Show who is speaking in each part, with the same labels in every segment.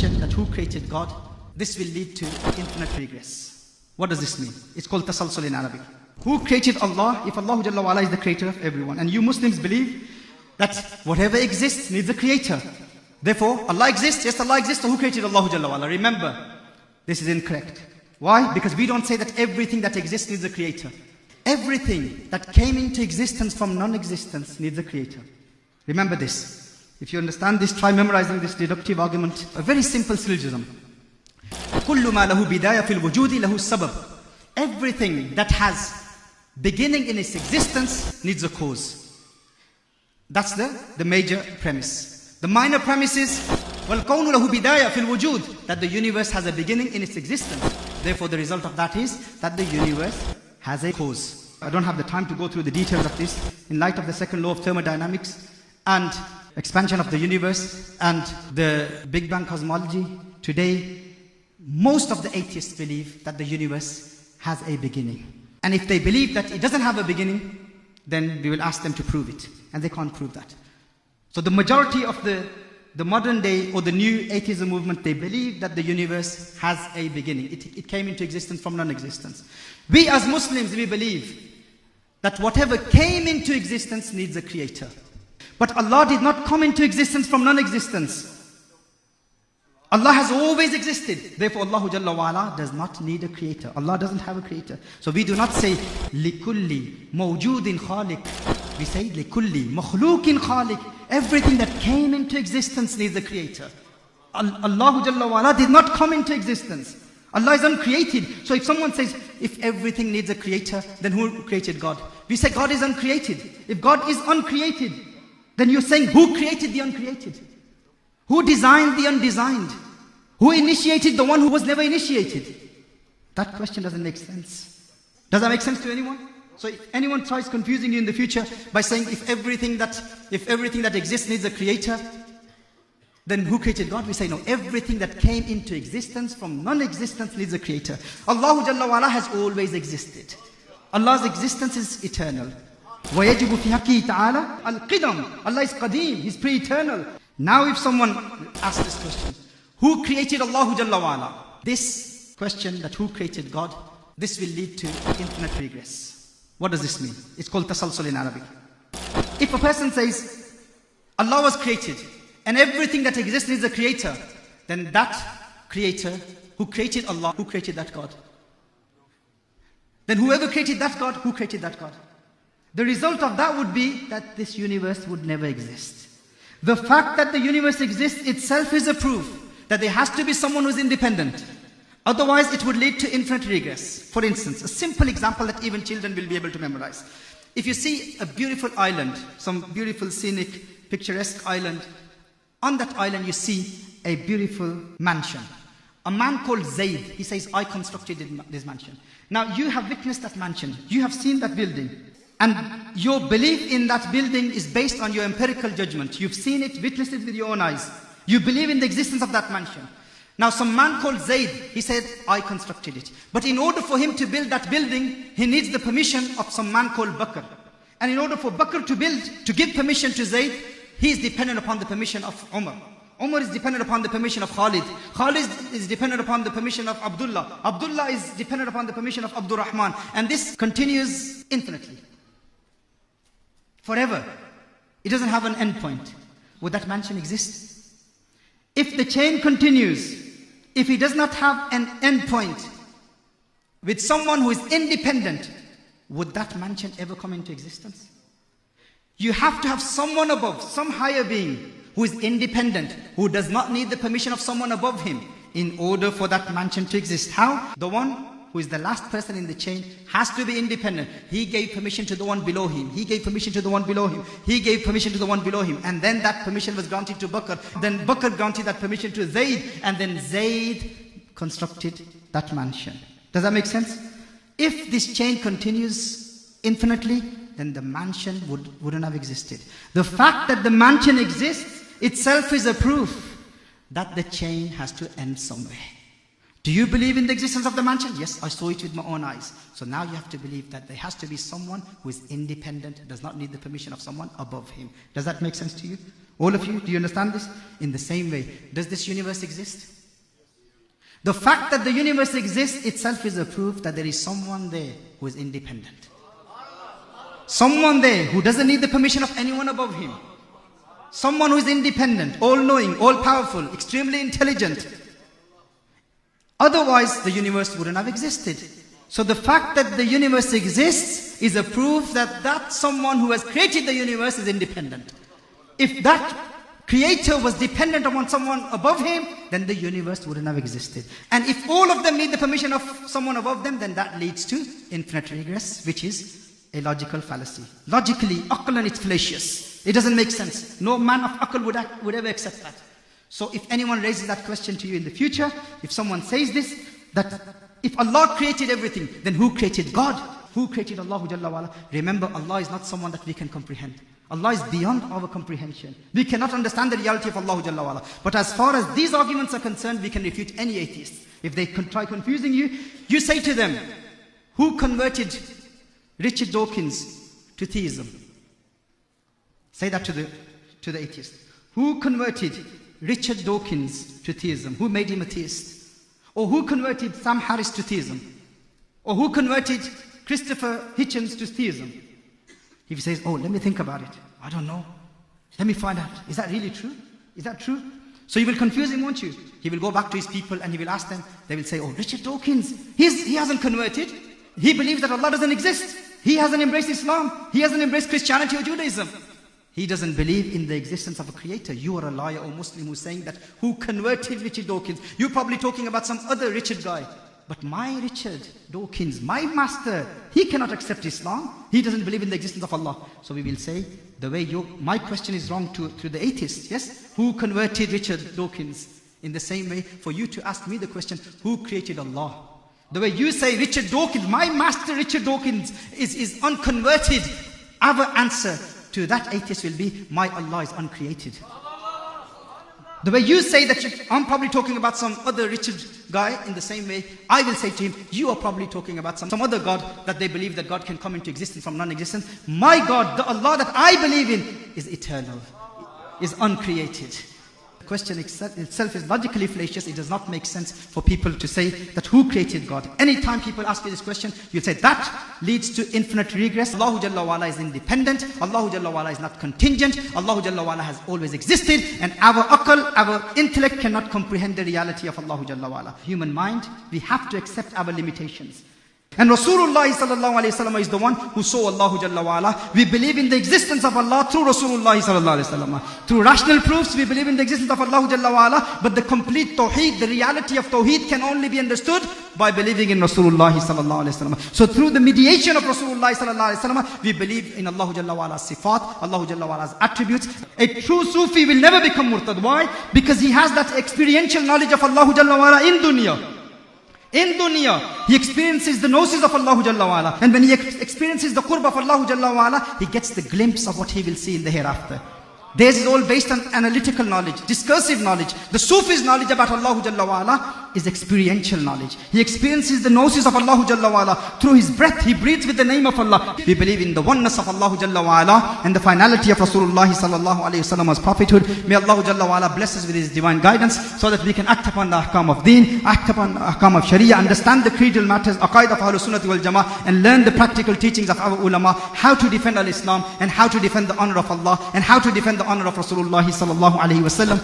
Speaker 1: question that who created God, this will lead to infinite regress. What does this mean? It's called tasalsul in Arabic. Who created Allah? If Allah Jalla wa Ala is the creator of everyone, and you Muslims believe that whatever exists needs a creator. Therefore, Allah exists. Yes, Allah exists. So who created Allah Jalla wa Ala? Remember, this is incorrect. Why? Because we don't say that everything that exists needs a creator. Everything that came into existence from non-existence needs a creator. Remember this. If you understand this, try memorizing this deductive argument. A very simple syllogism. كُلُّ مَا لَهُ بِدَايَةٌ فِي الْوُجُودِ لَهُ السَّبَبُ. Everything that has beginning in its existence needs a cause. That's the major premise. The minor premise is وَالْكَوْنُ لَهُ بِدَايَةٌ فِي الْوُجُودِ, that the universe has a beginning in its existence. Therefore, the result of that is that the universe has a cause. I don't have the time to go through the details of this. In light of the second law of thermodynamics and expansion of the universe and the Big Bang cosmology, today most of the atheists believe that the universe has a beginning. And if they believe that it doesn't have a beginning, then we will ask them to prove it. And they can't prove that. So the majority of the modern day or the new atheism movement, they believe that the universe has a beginning. It came into existence from non-existence. We as Muslims, we believe that whatever came into existence needs a creator. But Allah did not come into existence from non-existence. Allah has always existed. Therefore, Allah Jalla wa Ala does not need a creator. Allah doesn't have a creator. So we do not say لِكُلِّ مَوْجُودٍ خَالِقٍ. We say لِكُلِّ مَخْلُوقٍ خَالِقٍ. Everything that came into existence needs a creator. Allah Jalla wa Ala did not come into existence. Allah is uncreated. So if someone says, if everything needs a creator, then who created God? We say God is uncreated. If God is uncreated, then you're saying, who created the uncreated? Who designed the undesigned? Who initiated the one who was never initiated? That question doesn't make sense. Does that make sense to anyone? So if anyone tries confusing you in the future by saying if everything that exists needs a creator, then who created God? We say no, everything that came into existence from non-existence needs a creator. Allah Jalla wa Ala has always existed. Allah's existence is eternal. وَيَجِبُ فِي حَقِّهِ تَعَالَى الْقِدَمُ. Allah is qadeem, He's pre-eternal. Now if someone asks this question, who created Allah Jalla wa Ala? This question, that who created God, this will lead to infinite regress. What does this mean? It's called tasalsul in Arabic. If a person says, Allah was created, and everything that exists needs a creator, then that creator, who created Allah, who created that God? Then whoever created that God, who created that God? The result of that would be that this universe would never exist. The fact that the universe exists itself is a proof that there has to be someone who is independent. Otherwise, it would lead to infinite regress. For instance, a simple example that even children will be able to memorize. If you see a beautiful island, some beautiful scenic, picturesque island, on that island you see a beautiful mansion. A man called Zayd, he says, I constructed this mansion. Now you have witnessed that mansion. You have seen that building. And your belief in that building is based on your empirical judgment. You've seen it, witnessed it with your own eyes. You believe in the existence of that mansion. Now some man called Zayd, he said, I constructed it. But in order for him to build that building, he needs the permission of some man called Bakr. And in order for Bakr to give permission to Zayd, he is dependent upon the permission of Umar. Umar is dependent upon the permission of Khalid. Khalid is dependent upon the permission of Abdullah. Abdullah is dependent upon the permission of Abdur Rahman. And this continues infinitely. Forever. It doesn't have an end point. Would that mansion exist? If the chain continues, if it does not have an end point with someone who is independent, would that mansion ever come into existence? You have to have someone above, some higher being who is independent, who does not need the permission of someone above him in order for that mansion to exist. How? The one who is the last person in the chain has to be independent. He gave permission to the one below him. He gave permission to the one below him. He gave permission to the one below him. And then that permission was granted to Bakr. Then Bakr granted that permission to Zayd. And then Zayd constructed that mansion. Does that make sense? If this chain continues infinitely, then the mansion wouldn't have existed. The fact that the mansion exists itself is a proof that the chain has to end somewhere. Do you believe in the existence of the mansion? Yes, I saw it with my own eyes. So now you have to believe that there has to be someone who is independent, does not need the permission of someone above him. Does that make sense to you? All of you, do you understand this? In the same way, does this universe exist? The fact that the universe exists itself is a proof that there is someone there who is independent. Someone there who doesn't need the permission of anyone above him. Someone who is independent, all-knowing, all-powerful, extremely intelligent. Otherwise, the universe wouldn't have existed. So the fact that the universe exists is a proof that that someone who has created the universe is independent. If that creator was dependent upon someone above him, then the universe wouldn't have existed. And if all of them need the permission of someone above them, then that leads to infinite regress, which is a logical fallacy. Logically, aqlan, it's fallacious. It doesn't make sense. No man of aql would ever accept that. So if anyone raises that question to you in the future, if someone says this, that if Allah created everything, then who created God? Who created Allah Jalla wa Ala? Remember, Allah is not someone that we can comprehend. Allah is beyond our comprehension. We cannot understand the reality of Allah Jalla wa Ala. But as far as these arguments are concerned, we can refute any atheist. If they try confusing you, you say to them, who converted Richard Dawkins to theism? Say that to the atheist. Who converted Richard Dawkins to theism? Who made him a theist? Or who converted Sam Harris to theism? Or who converted Christopher Hitchens to theism? If he says, oh, let me think about it. I don't know. Let me find out. Is that really true? Is that true? So you will confuse him, won't you? He will go back to his people and he will ask them. They will say, oh, Richard Dawkins, he hasn't converted. He believes that Allah doesn't exist. He hasn't embraced Islam. He hasn't embraced Christianity or Judaism. He doesn't believe in the existence of a creator. You are a liar or Muslim who's saying that who converted Richard Dawkins. You're probably talking about some other Richard guy. But my Richard Dawkins, my master, he cannot accept Islam. He doesn't believe in the existence of Allah. So we will say, the way my question is wrong to the atheist, yes? Who converted Richard Dawkins? In the same way, for you to ask me the question, who created Allah? The way you say Richard Dawkins, my master Richard Dawkins is unconverted. Our answer to that atheist will be, my Allah is uncreated. The way you say that I'm probably talking about some other Richard guy, in the same way, I will say to him, you are probably talking about some other God that they believe that God can come into existence from non-existence. My God, the Allah that I believe in, is eternal, is uncreated. The question itself is logically fallacious. It does not make sense for people to say that who created God. Anytime people ask you this question, you'll say that leads to infinite regress. Allah Jalla wa Ala is independent. Allah Jalla wa Ala is not contingent. Allah Jalla wa Ala has always existed. And our aql, our intellect cannot comprehend the reality of Allah Jalla wa Ala. Human mind, we have to accept our limitations. And Rasulullah sallallahu alayhi wa sallam is the one who saw Allah Jalla wa Ala. We believe in the existence of Allah through Rasulullah sallallahu alayhi wa sallam. Through rational proofs, we believe in the existence of Allah Jalla wa Ala. But the complete tawheed, the reality of tawheed can only be understood by believing in Rasulullah sallallahu alayhi wa sallam. So through the mediation of Rasulullah sallallahu alayhi wa sallam, we believe in Allah Jalla wa Ala's sifat, Allah Jalla wa Ala's attributes. A true Sufi will never become murtad. Why? Because he has that experiential knowledge of Allah Jalla wa Ala in dunya. In dunya, he experiences the gnosis of Allah Jalla wa Ala. And when he experiences the qurb of Allah Jalla wa Ala, he gets the glimpse of what he will see in the hereafter. Theirs is all based on analytical knowledge, discursive knowledge. The Sufi's knowledge about Allah Jalla wa Ala is experiential knowledge. He experiences the gnosis of Allah Jalla wa Ala. Through his breath, he breathes with the name of Allah. We believe in the oneness of Allah Jalla wa Ala and the finality of Rasulullah sallallahu alayhi wa sallam's prophethood. May Allah Jalla wa Ala bless us with his divine guidance so that we can act upon the ahkam of deen, act upon the ahkam of sharia, understand the creedal matters, aqaid of Ahlul Sunnah wal Jama'ah, and learn the practical teachings of our ulama, how to defend al-Islam and how to defend the honor of Allah and how to defend the honor of Rasulullah sallallahu alayhi wa sallam.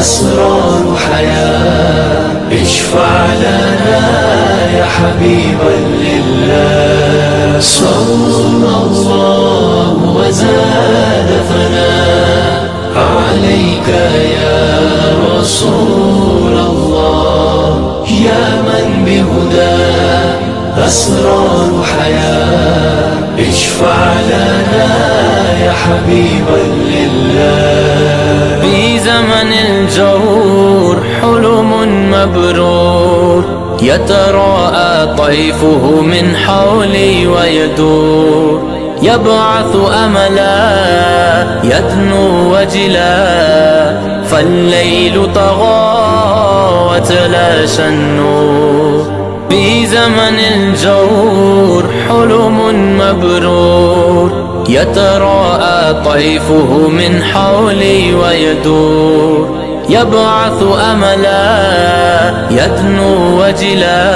Speaker 2: أسرار حياة اشفع لنا يا حبيبا لله صلى الله وزاد ثناء عليك يا رسول الله يا من بهداه أسرار حياة اشفع لنا يا حبيبا لله في زمان الجور حلم مبرور يتراءى طيفه من حولي ويدور يبعث أملا يدنو وجلا فالليل طغى وتلاشى النور في زمن الجور حلم مبرور يتراءى طيفه من حولي ويدور يبعث أملا يدنو وجلا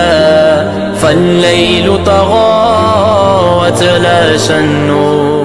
Speaker 2: فالليل طغى وتلاشى النور